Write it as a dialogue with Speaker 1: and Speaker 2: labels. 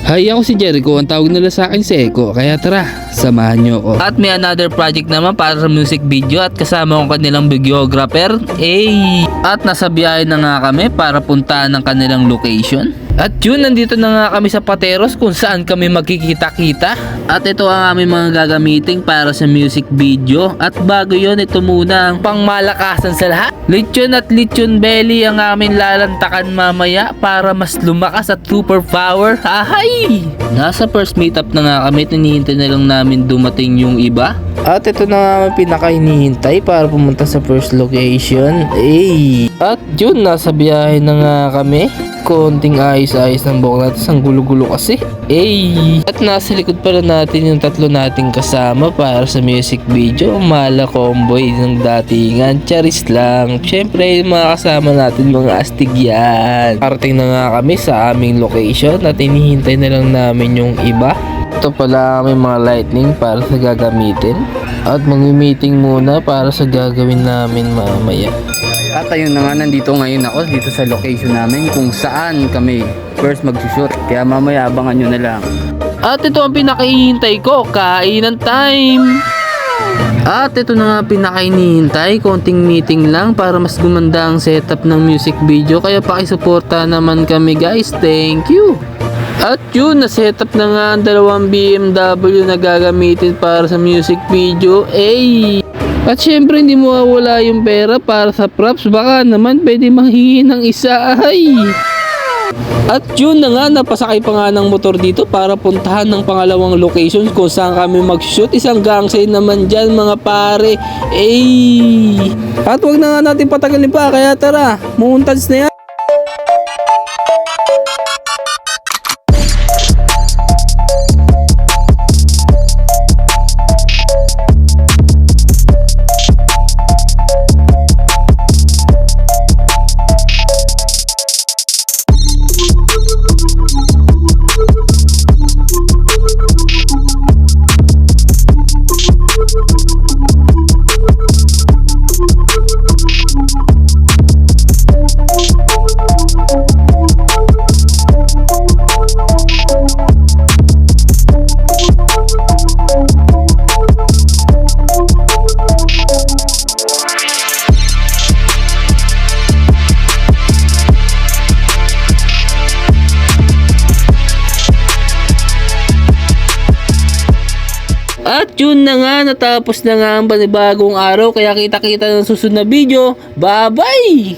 Speaker 1: Hi, ako si Jericho. Ang tawag nila sa akin si Eko. Kaya tara, samahan nyo ako.
Speaker 2: At may another project naman para sa music video at kasama ko kanilang videographer. At nasa biyahe na nga kami para puntaan ng kanilang location. At yun, nandito na nga kami sa Pateros kung saan kami magkikita-kita. At ito ang aming mga gagamitin para sa music video. At bago yun, ito muna ang pangmalakasan sa lahat. Lechon at lechon belly ang aming lalantakan mamaya para mas lumakas at superpower. Ahay! Nasa first meetup na nga kami, tinihintay na lang namin dumating yung iba. At ito na nga ang pinaka-hinihintay para pumunta sa first location. At yun, nasa biyahe na nga kami. Konting ayos-ayos ng buhok natin, ang gulo-gulo kasi. At nasa likod pala natin yung tatlo nating kasama para sa music video. Mala comboy ng datingan, charis lang. Siyempre yung mga kasama natin, mga astig yan. Parating na nga kami sa aming location at hinihintay na lang namin yung iba. Ito pala may mga lightning para sa gagamitin. At mag-meeting muna para sa gagawin namin mamaya.
Speaker 3: At ayun na nga, nandito ngayon ako dito sa location namin kung saan kami first mag-shoot. Kaya mamaya abangan nyo na lang.
Speaker 2: At ito ang pinakahihintay ko, kainan time! At ito na nga pinakahinihintay, konting meeting lang para mas gumanda ang setup ng music video. Kaya pakisuporta naman kami guys, thank you! At yun, na-setup na nga ang dalawang BMW na gagamitin para sa music video. At syempre hindi mo mawala yung pera para sa props. Baka naman pwede manghingi ng isa. At yun na nga, napasakay pa nga ng motor dito para puntahan ng pangalawang location kung saan kami mag-shoot. Isang gangsay naman dyan mga pare. At wag na nga natin patagalin pa, kaya tara, montage na yan. At yun na nga, natapos na nga ang panibagong araw. Kaya kita-kita ng susunod na video. Bye-bye!